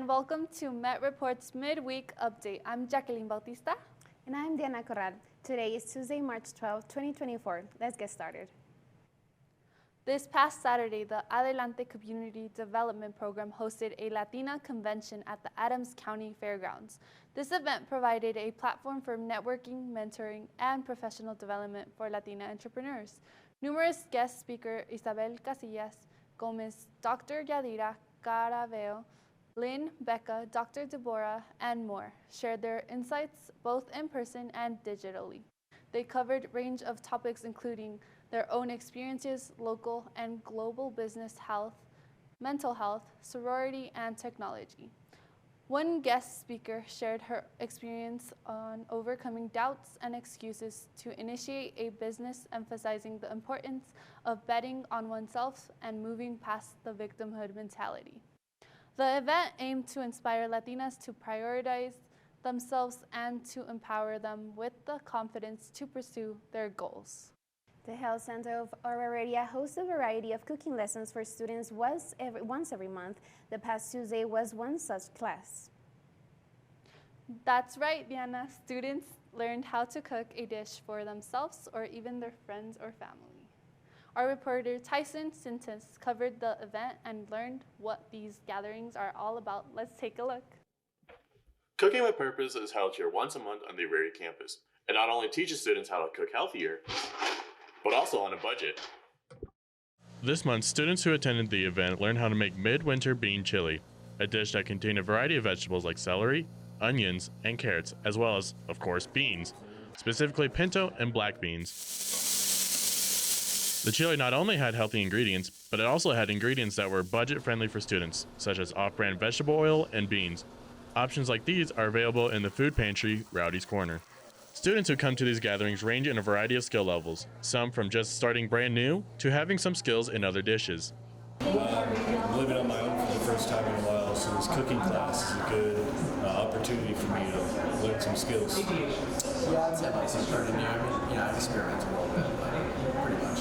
and welcome to Met Report's midweek update. I'm Jacqueline Bautista. And I'm Corral. Today is Tuesday, March 12, 2024. Let's get started. This past Saturday, the Adelante Community Development Program hosted a Latina convention at the Adams County Fairgrounds. This event provided a platform for networking, mentoring, and professional development for Latina entrepreneurs. Numerous guest speakers, Isabel Casillas Gomez, Dr. Yadira Caraveo, Lynn, Becca, Dr. Deborah, and more, shared their insights both in person and digitally. They covered a range of topics including their own experiences, local and global business health, mental health, sorority, and technology. One guest speaker shared her experience on overcoming doubts and excuses to initiate a business, emphasizing the importance of betting on oneself and moving past the victimhood mentality. The event aimed to inspire Latinas to prioritize themselves and to empower them with the confidence to pursue their goals. The Health Center of our area hosts a variety of cooking lessons for students once every month. The past Tuesday was one such class. That's right, Diana. Students learned how to cook a dish for themselves or even their friends or family. Our reporter Tyson Sintas covered the event and learned what these gatherings are all about. Let's take a look. Cooking with Purpose is held here once a month on the Aguirre campus. It not only teaches students how to cook healthier, but also on a budget. This month, students who attended the event learned how to make midwinter bean chili, a dish that contained a variety of vegetables like celery, onions, and carrots, as well as, of course, beans, specifically pinto and black beans. The chili not only had healthy ingredients, but it also had ingredients that were budget-friendly for students, such as off-brand vegetable oil and beans. Options like these are available in the food pantry, Rowdy's Corner. Students who come to these gatherings range in a variety of skill levels, some from just starting brand new to having some skills in other dishes. I'm living on my own for the first time in a while, so this cooking class is a good opportunity for me to learn some skills. Yeah, I'd say like something pretty new. I mean, I've experimented a little bit, but pretty much.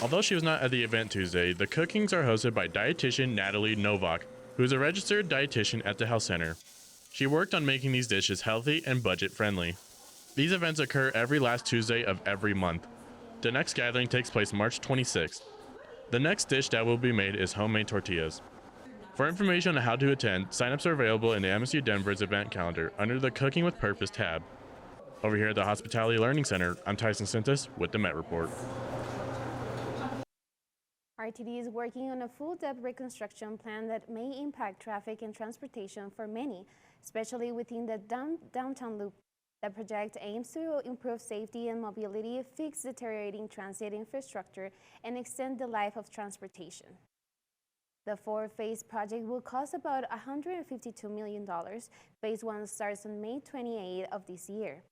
Although she was not at the event Tuesday, the cookings are hosted by dietitian Natalie Novak, who is a registered dietitian at the health center. She worked on making these dishes healthy and budget-friendly. These events occur every last Tuesday of every month. The next gathering takes place March 26th. The next dish that will be made is homemade tortillas. For information on how to attend, signups are available in the MSU Denver's event calendar under the Cooking with Purpose tab. Over here at the Hospitality Learning Center, I'm Tyson Sintas with the Met Report. RTD is working on a full-depth reconstruction plan that may impact traffic and transportation for many, especially within the downtown loop. The project aims to improve safety and mobility, fix deteriorating transit infrastructure, and extend the life of transportation. The four-phase project will cost about $152 million. Phase 1 starts on May 28 of this year.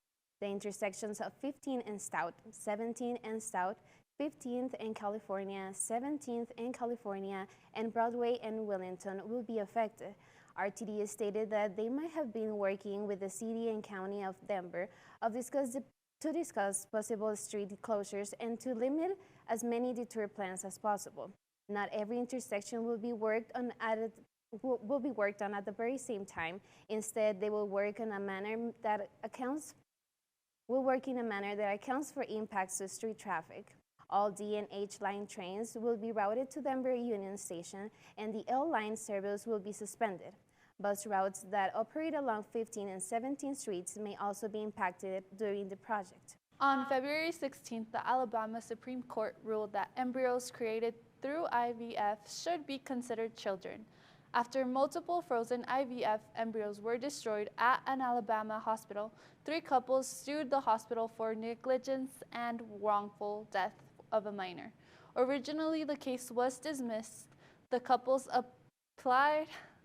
The intersections of 15th and Stout, 17th and Stout, 15th and California, 17th and California, and Broadway and Wellington will be affected. RTD stated that they might have been working with the city and county of Denver to discuss possible street closures and to limit as many detour plans as possible. Not every intersection will be worked on at the very same time. Instead, they will work in a manner that accounts for impacts to street traffic. All D and H line trains will be routed to Denver Union Station, and the L line service will be suspended. Bus routes that operate along 15th and 17th streets may also be impacted during the project. On February 16th, the Alabama Supreme Court ruled that embryos created through IVF should be considered children. After multiple frozen IVF embryos were destroyed at an Alabama hospital, 3 couples sued the hospital for negligence and wrongful death of a minor. Originally, the case was dismissed. The couples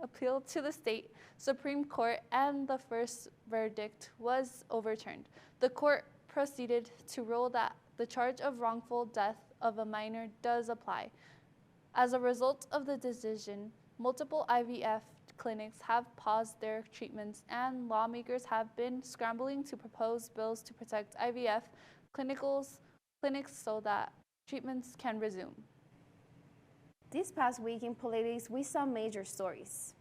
appealed to the state Supreme Court, and the first verdict was overturned. The court proceeded to rule that the charge of wrongful death of a minor does apply. As a result of the decision, multiple IVF clinics have paused their treatments, and lawmakers have been scrambling to propose bills to protect IVF clinics so that treatments can resume. This past week in politics, we saw major stories.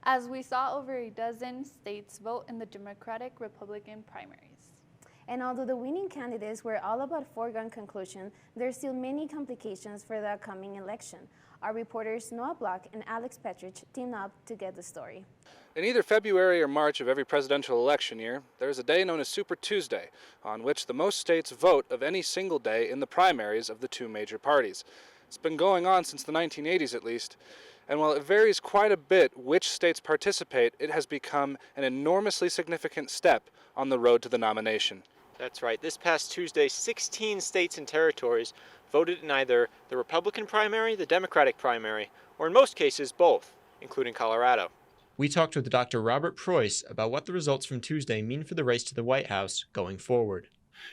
As we saw over a dozen states vote in the Democratic-Republican primaries. And although the winning candidates were all about foregone conclusion, there are still many complications for the upcoming election. Our reporters Noah Block and Alex Petrich teamed up to get the story. In either February or March of every presidential election year, there is a day known as Super Tuesday, on which the most states vote of any single day in the primaries of the two major parties. It's been going on since the 1980s at least, and while it varies quite a bit which states participate, it has become an enormously significant step on the road to the nomination. That's right. This past Tuesday, 16 states and territories voted in either the Republican primary, the Democratic primary, or in most cases both, including Colorado. We talked with Dr. Robert Preuss about what the results from Tuesday mean for the race to the White House going forward.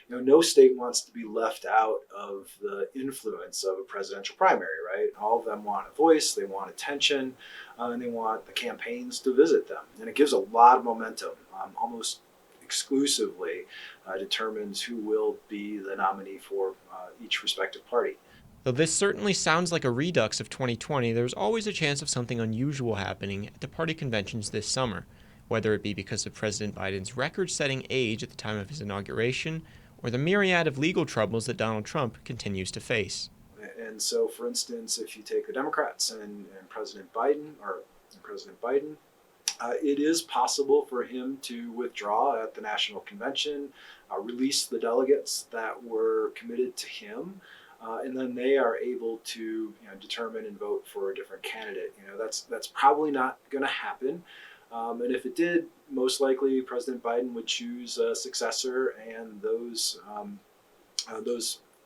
No state wants to be left out of the influence of a presidential primary, right? All of them want a voice, they want attention, and they want the campaigns to visit them. And it gives a lot of momentum, almost exclusively determines who will be the nominee for each respective party. Though this certainly sounds like a redux of 2020, there's always a chance of something unusual happening at the party conventions this summer, whether it be because of President Biden's record-setting age at the time of his inauguration, or the myriad of legal troubles that Donald Trump continues to face. And so, for instance, if you take the Democrats and President Biden, it is possible for him to withdraw at the national convention, release the delegates that were committed to him, and then they are able to determine and vote for a different candidate. That's probably not going to happen. And if it did, most likely President Biden would choose a successor, and those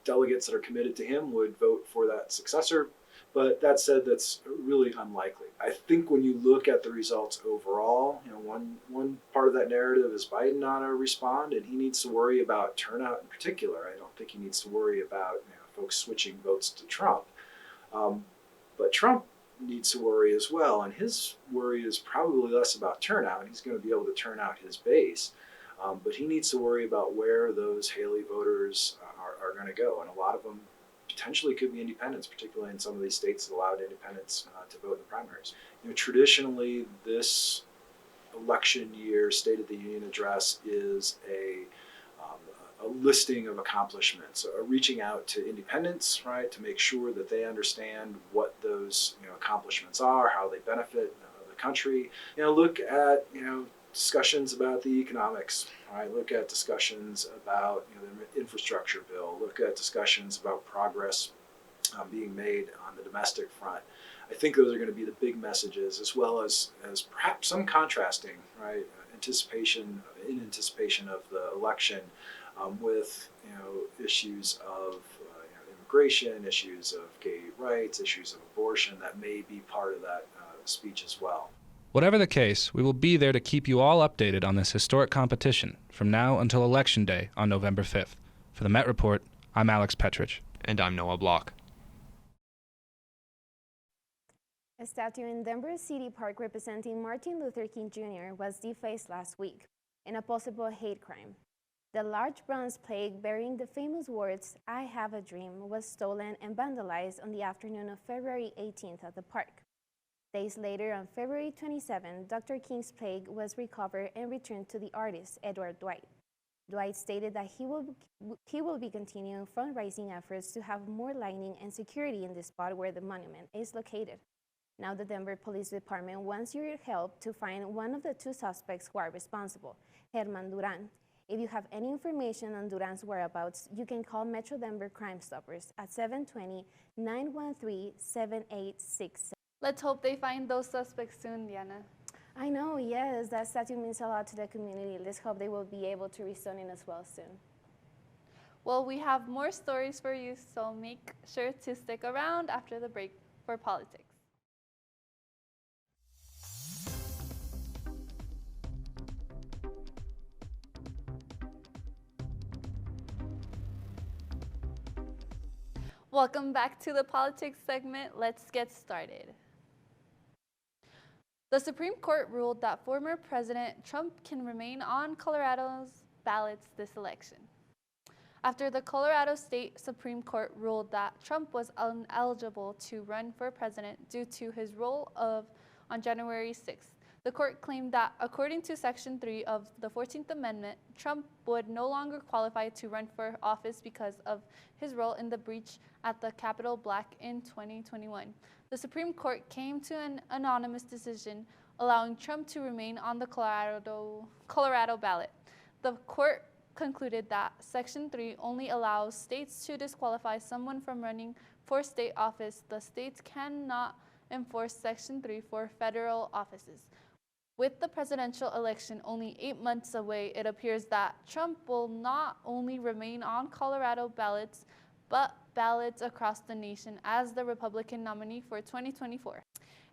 delegates that are committed to him would vote for that successor. But that said, that's really unlikely. I think when you look at the results overall, one part of that narrative is Biden not to respond, and he needs to worry about turnout in particular. I don't think he needs to worry about folks switching votes to Trump. But Trump needs to worry as well, and his worry is probably less about turnout. He's going to be able to turn out his base, but he needs to worry about where those Haley voters are going to go, and a lot of them potentially could be independents, particularly in some of these states that allowed independents to vote in the primaries. Traditionally, this election year State of the Union address is a listing of accomplishments, reaching out to independents, right, to make sure that they understand what those accomplishments are, how they benefit the country. Look at discussions about the economics, right? Look at discussions about the infrastructure bill. Look at discussions about progress being made on the domestic front. I think those are going to be the big messages, as well as perhaps some contrasting, right? Anticipation of the election. With issues of immigration, issues of gay rights, issues of abortion that may be part of that speech as well. Whatever the case, we will be there to keep you all updated on this historic competition from now until Election Day on November 5th. For the Met Report, I'm Alex Petrich. And I'm Noah Block. A statue in Denver City Park representing Martin Luther King Jr. was defaced last week in a possible hate crime. The large bronze plate bearing the famous words, "I have a dream," was stolen and vandalized on the afternoon of February 18th at the park. Days later, on February 27, Dr. King's plate was recovered and returned to the artist, Edward Dwight. Dwight stated that he will be continuing fundraising efforts to have more lighting and security in the spot where the monument is located. Now the Denver Police Department wants your help to find one of the two suspects who are responsible, Herman Duran. If you have any information on Duran's whereabouts, you can call Metro Denver Crime Stoppers at 720-913-7867. Let's hope they find those suspects soon, Diana. I know, yes, that statue means a lot to the community. Let's hope they will be able to rezone it as well soon. Well, we have more stories for you, so make sure to stick around after the break for politics. Welcome back to the politics segment. Let's get started. The Supreme Court ruled that former President Trump can remain on Colorado's ballots this election. after the Colorado State Supreme Court ruled that Trump was ineligible to run for president due to his role on January 6th. The court claimed that, according to Section 3 of the 14th Amendment, Trump would no longer qualify to run for office because of his role in the breach at the Capitol Black in 2021. The Supreme Court came to an anonymous decision allowing Trump to remain on the Colorado ballot. The court concluded that Section 3 only allows states to disqualify someone from running for state office. The states cannot enforce Section 3 for federal offices. With the presidential election only 8 months away, it appears that Trump will not only remain on Colorado ballots, but ballots across the nation as the Republican nominee for 2024.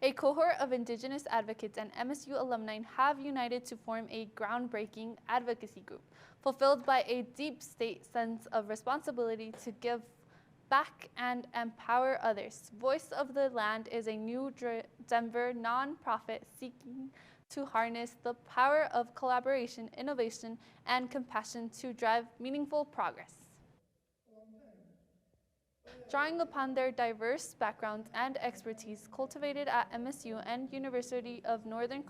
A cohort of Indigenous advocates and MSU alumni have united to form a groundbreaking advocacy group, fulfilled by a deep state sense of responsibility to give back and empower others. Voice of the Land is a new Denver nonprofit seeking to harness the power of collaboration, innovation, and compassion to drive meaningful progress. Drawing upon their diverse backgrounds and expertise cultivated at MSU and University of Northern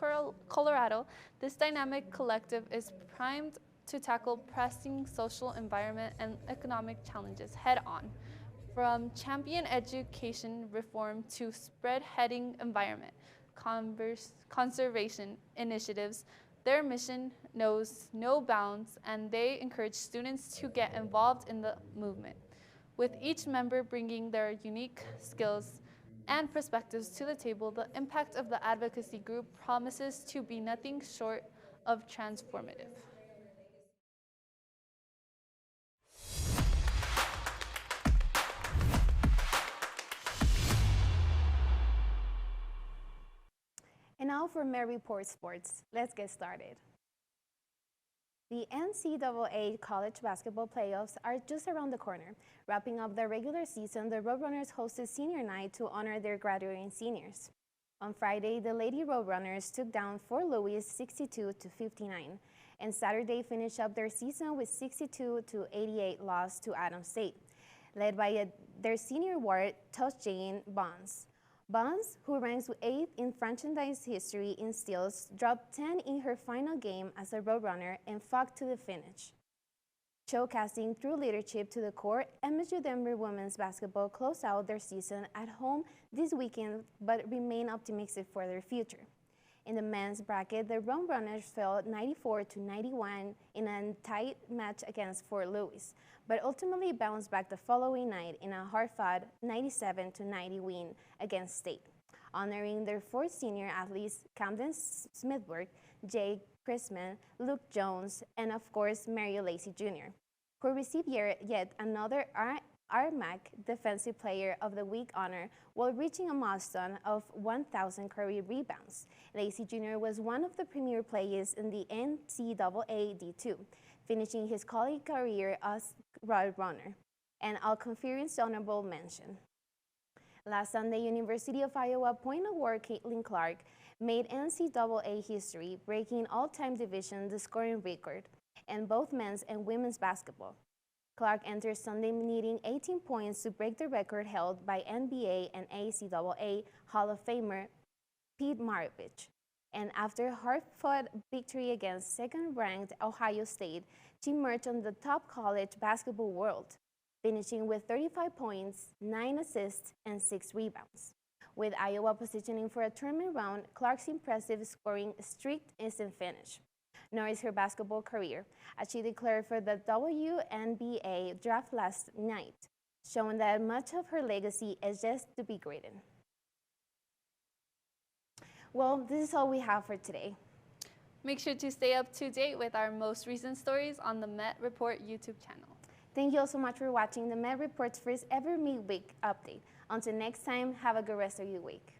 Colorado, this dynamic collective is primed to tackle pressing social, environment, and economic challenges head-on. From champion education reform to spearheading environment conservation initiatives, their mission knows no bounds, and they encourage students to get involved in the movement, with each member bringing their unique skills and perspectives to the table. The impact of the advocacy group promises to be nothing short of transformative. And now for Met Report Sports. Let's get started. The NCAA college basketball playoffs are just around the corner. Wrapping up the regular season, the Roadrunners hosted senior night to honor their graduating seniors. On Friday, the Lady Roadrunners took down Fort Lewis 62-59, and Saturday finished up their season with 62-88 loss to Adams State, led by their senior guard, Touchjane Bonds. Bonds, who ranks 8th in franchise history in steals, dropped 10 in her final game as a Roadrunner and fought to the finish. Showcasing through leadership to the court, MSU Denver women's basketball closed out their season at home this weekend, but remain optimistic for their future. In the men's bracket, the Roadrunners fell 94-91 in a tight match against Fort Lewis, but ultimately bounced back the following night in a hard-fought 97-90 win against State, honoring their 4 senior athletes, Camden Smithburg, Jay Chrisman, Luke Jones, and of course, Mario Lacey Jr., who received yet another RMAC Defensive Player of the Week honor while reaching a milestone of 1,000 career rebounds. Lacey Jr. was one of the premier players in the NCAA D2, finishing his college career as Roadrunner, and all-conference honorable mention. Last Sunday, University of Iowa Point Award Caitlin Clark made NCAA history, breaking all-time division the scoring record in both men's and women's basketball. Clark entered Sunday needing 18 points to break the record held by NBA and ACAA Hall of Famer Pete Maravich. And after a hard-fought victory against second-ranked Ohio State, she emerged on the top college basketball world, finishing with 35 points, 9 assists, and 6 rebounds. With Iowa positioning for a tournament round, Clark's impressive scoring streak isn't finished, nor is her basketball career, as she declared for the WNBA draft last night, showing that much of her legacy is just to be greeted. Well, this is all we have for today. Make sure to stay up to date with our most recent stories on the Met Report YouTube channel. Thank you all so much for watching the Met Report's first ever midweek update. Until next time, have a good rest of your week.